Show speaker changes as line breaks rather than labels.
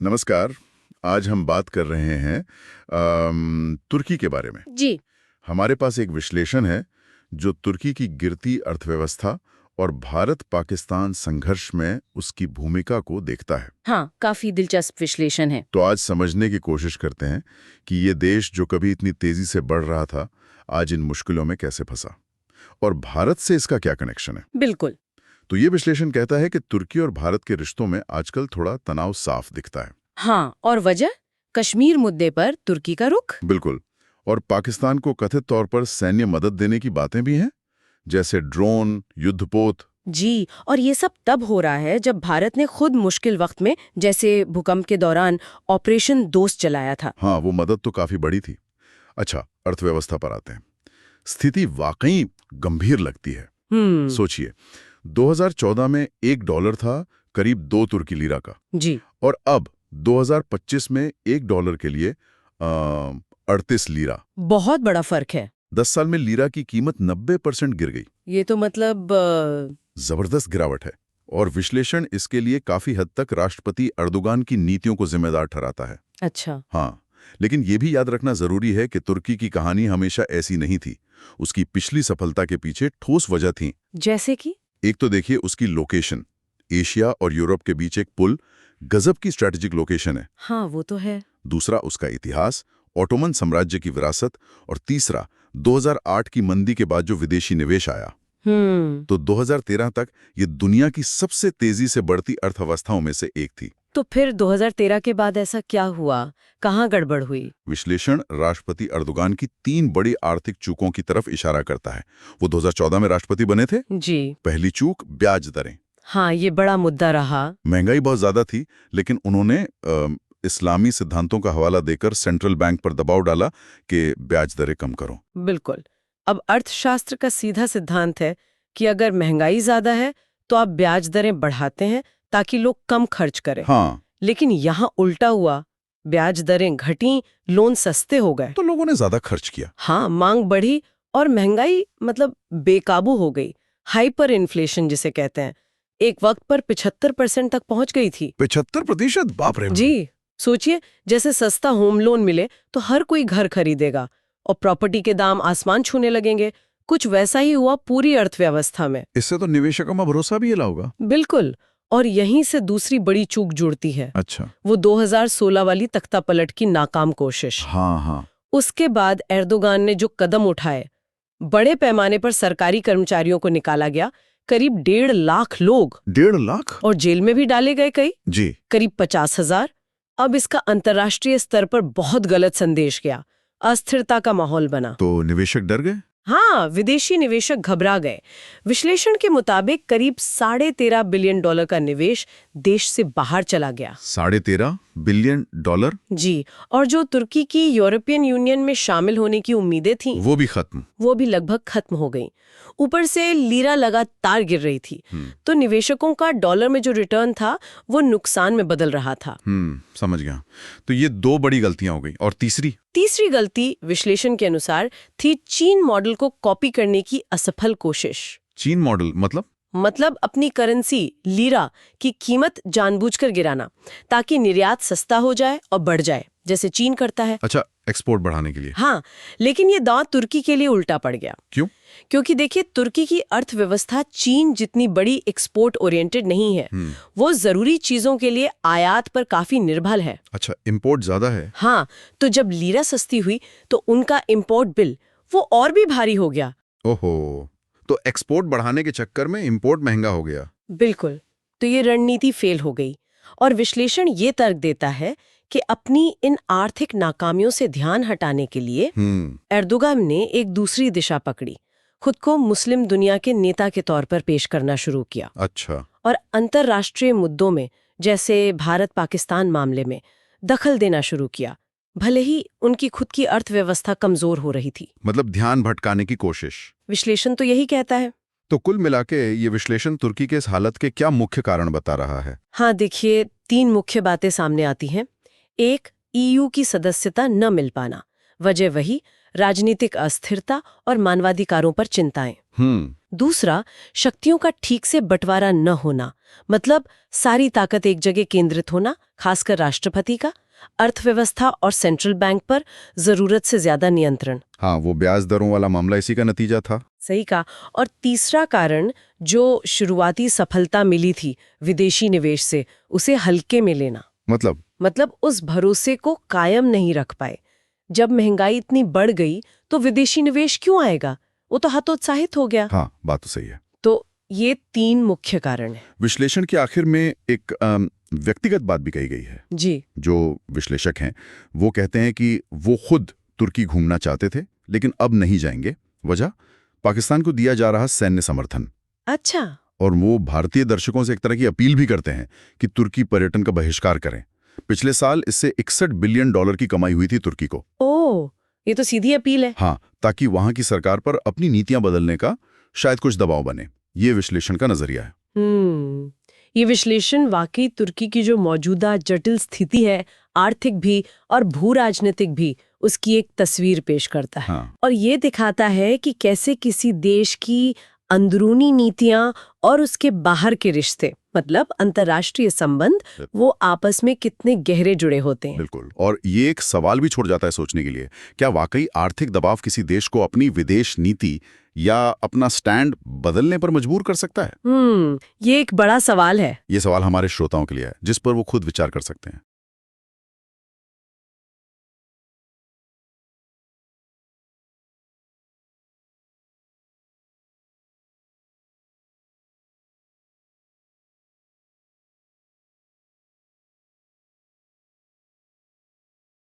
नमस्कार। आज हम बात कर रहे हैं तुर्की के बारे में।
जी।
हमारे पास एक विश्लेषण है जो तुर्की की गिरती अर्थव्यवस्था और भारत पाकिस्तान संघर्ष में उसकी भूमिका को देखता है।
हाँ, काफी दिलचस्प विश्लेषण है।
तो आज समझने की कोशिश करते हैं कि ये देश जो कभी इतनी तेजी से बढ़ रहा था, आज इन मुश्किलों में कैसे फंसा और भारत से इसका क्या कनेक्शन है।
बिल्कुल।
तो ये विश्लेषण कहता है कि तुर्की और भारत के रिश्तों में आजकल थोड़ा तनाव साफ दिखता है।
हाँ, और वजह कश्मीर मुद्दे पर तुर्की का रुख।
बिल्कुल। और पाकिस्तान को कथित तौर पर सैन्य मदद देने की बातें भी हैं, जैसे ड्रोन, युद्धपोत।
जी, और ये सब तब हो रहा है जब भारत ने खुद मुश्किल वक्त में, जैसे भूकंप के दौरान, ऑपरेशन दोस्त चलाया था।
हाँ, वो मदद तो काफी बड़ी थी। अच्छा, अर्थव्यवस्था पर आते हैं। स्थिति वाकई गंभीर लगती है। सोचिए, 2014 में $1 था करीब 2 तुर्की लीरा का।
जी।
और अब 2025 में $1 के लिए 38 लीरा।
बहुत बड़ा फर्क है।
10 साल में लीरा की कीमत 90% गिर गई।
ये तो मतलब
जबरदस्त गिरावट है। और विश्लेषण इसके लिए काफी हद तक राष्ट्रपति अर्दोगान की नीतियों को जिम्मेदार ठहराता है।
अच्छा।
हाँ, लेकिन ये भी याद रखना जरूरी है कि तुर्की की कहानी हमेशा ऐसी नहीं थी। उसकी पिछली सफलता के पीछे ठोस वजह थी।
जैसे कि
एक तो देखिए उसकी लोकेशन, एशिया और यूरोप के बीच एक पुल, गजब की स्ट्रैटेजिक लोकेशन है।
हाँ, वो तो है।
दूसरा उसका इतिहास, ऑटोमन साम्राज्य की विरासत। और तीसरा 2008 की मंदी के बाद जो विदेशी निवेश आया। तो 2013 तक ये दुनिया की सबसे तेजी से बढ़ती अर्थव्यवस्थाओं में से एक थी।
तो फिर 2013 के बाद ऐसा क्या हुआ? कहाँ गड़बड़ हुई?
विश्लेषण राष्ट्रपति अर्दोगान की 3 बड़ी आर्थिक चूकों की तरफ इशारा करता है। वो 2014 में राष्ट्रपति बने थे।
जी।
पहली चूक, ब्याज दरें।
हाँ, ये बड़ा मुद्दा रहा।
महंगाई बहुत ज्यादा थी, लेकिन उन्होंने इस्लामी सिद्धांतों का हवाला देकर सेंट्रल बैंक पर दबाव डाला कि ब्याज दरें कम करो।
बिल्कुल। अब अर्थशास्त्र का सीधा सिद्धांत है कि अगर महंगाई ज्यादा है तो आप ब्याज दरें बढ़ाते हैं ताकि लोग कम खर्च करें।
हाँ,
लेकिन यहाँ उल्टा हुआ, ब्याज दरें घटी, लोन सस्ते हो गए।
तो लोगों ने ज्यादा खर्च किया।
हाँ, मांग बढ़ी और महंगाई मतलब बेकाबू हो गई। हाइपर इन्फ्लेशन जिसे कहते हैं, एक वक्त पर 75% तक पहुंच गई थी।
75%? बाप रे।
जी, सोचिए, जैसे सस्ता होम लोन मिले तो हर कोई घर खरीदेगा और प्रॉपर्टी के दाम आसमान छूने लगेंगे। कुछ वैसा ही हुआ पूरी अर्थव्यवस्था में।
इससे तो निवेशकों में भरोसा भी हिला होगा।
बिल्कुल। और यहीं से दूसरी बड़ी चूक जुड़ती है।
अच्छा।
वो 2016 वाली तख्तापलट की नाकाम कोशिश।
हाँ हाँ।
उसके बाद एर्दोगान ने जो कदम उठाए, बड़े पैमाने पर सरकारी कर्मचारियों को निकाला गया, करीब 1.5 लाख लोग।
1.5 लाख?
और जेल में भी डाले गए कई।
जी।
करीब 50,000। अब इसका अंतर्राष्ट्रीय स्तर पर बहुत गलत संदेश गया, अस्थिरता का माहौल बना।
तो निवेशक डर गए?
हाँ, विदेशी निवेशक घबरा गए। विश्लेषण के मुताबिक करीब $13.5 बिलियन का निवेश देश से बाहर चला गया।
$13.5 बिलियन?
जी, और जो तुर्की की यूरोपियन यूनियन में शामिल होने की उम्मीदें थीं,
वो भी खत्म।
वो भी लगभग खत्म हो गई। ऊपर से लीरा लगातार गिर रही थी, तो निवेशकों का डॉलर में जो रिटर्न था वो नुकसान में बदल रहा था।
समझ गया। तो ये 2 बड़ी गलतियां हो गई। और तीसरी
गलती विश्लेषण के अनुसार थी चीन मॉडल को कॉपी करने की असफल कोशिश।
चीन मॉडल मतलब
अपनी करेंसी लीरा की कीमत जानबूझकर गिराना ताकि निर्यात सस्ता हो जाए और बढ़ जाए, जैसे चीन करता है।
अच्छा, एक्सपोर्ट बढ़ाने के लिए।
हाँ, लेकिन ये दांव तुर्की के लिए उल्टा पड़ गया।
क्यों?
क्योंकि देखिए, तुर्की की अर्थव्यवस्था चीन जितनी बड़ी एक्सपोर्ट ओरिएंटेड नहीं है। वो जरूरी चीजों के लिए आयात पर काफी निर्भर है।
अच्छा, इंपोर्ट ज्यादा है।
हाँ, तो जब लीरा सस्ती हुई तो उनका इंपोर्ट बिल वो और भी भारी हो गया।
ओहो, तो एक्सपोर्ट बढ़ाने के चक्कर में इंपोर्ट महंगा हो गया।
बिल्कुल। तो ये रणनीति फेल हो गई। और विश्लेषण ये तर्क देता है कि अपनी इन आर्थिक नाकामियों से ध्यान हटाने के लिए एर्दोगान ने एक दूसरी दिशा पकड़ी, खुद को मुस्लिम दुनिया के नेता के तौर पर पेश करना शुरू किया।
अच्छा।
और अंतर्राष्ट्रीय मुद्दों में, जैसे भारत पाकिस्तान मामले में, दखल देना शुरू किया, भले ही उनकी खुद की अर्थव्यवस्था कमजोर हो रही थी।
मतलब ध्यान भटकाने की कोशिश।
विश्लेषण तो यही कहता है।
तो कुल मिलाके ये विश्लेषण तुर्की के इस हालत के क्या मुख्य कारण बता रहा है?
हाँ, देखिए, 3 मुख्य बातें सामने आती हैं। एक, EU की सदस्यता न मिल पाना। वजह वही, राजनीतिक अस्थिरता और मानवाधिकारों पर चिंताएं। दूसरा, शक्तियों का ठीक से बंटवारा न होना, मतलब सारी ताकत एक जगह केंद्रित होना, खासकर राष्ट्रपति का। अर्थव्यवस्था और सेंट्रल बैंक पर जरूरत से ज्यादा नियंत्रण।
हाँ, वो ब्याज दरों वाला मामला इसी का नतीजा था।
सही कहा। और तीसरा कारण, जो शुरुआती सफलता मिली थी विदेशी निवेश से, उसे हल्के में लेना। मतलब उस भरोसे को कायम नहीं रख पाए। जब महंगाई इतनी बढ़ गई तो विदेशी निवेश क्यों आएगा, वो तो हतोत्साहित हो गया।
हाँ, बात तो सही है।
तो ये 3 मुख्य कारण हैं।
विश्लेषण के आखिर में एक व्यक्तिगत बात भी कही गई है
जी।
जो विश्लेषक हैं वो कहते हैं कि वो खुद तुर्की घूमना चाहते थे लेकिन अब नहीं जाएंगे। वजह, पाकिस्तान को दिया जा रहा सैन्य समर्थन।
अच्छा।
और वो भारतीय दर्शकों से एक तरह की अपील भी करते हैं कि तुर्की पर्यटन का बहिष्कार करें। पिछले साल इससे $61 बिलियन की कमाई हुई थी तुर्की को।
ओह, ये तो सीधी अपील है।
हाँ, ताकि वहां की सरकार पर अपनी नीतियां बदलने का शायद कुछ दबाव बने। ये विश्लेषण का नजरिया है।
ये विश्लेषण वाकई तुर्की की जो मौजूदा जटिल स्थिति है, आर्थिक भी और भू राजनीतिक भी, उसकी एक तस्वीर पेश करता है।
हाँ।
और ये दिखाता है कि कैसे किसी देश की अंदरूनी नीतियां और उसके बाहर के रिश्ते, मतलब अंतर्राष्ट्रीय संबंध, वो आपस में कितने गहरे जुड़े होते हैं।
बिल्कुल। और ये एक सवाल भी छोड़ जाता है सोचने के लिए, क्या वाकई आर्थिक दबाव किसी देश को अपनी विदेश नीति या अपना स्टैंड बदलने पर मजबूर कर सकता है?
ये एक बड़ा सवाल है।
ये सवाल हमारे श्रोताओं के लिए है जिस पर वो खुद विचार कर सकते हैं।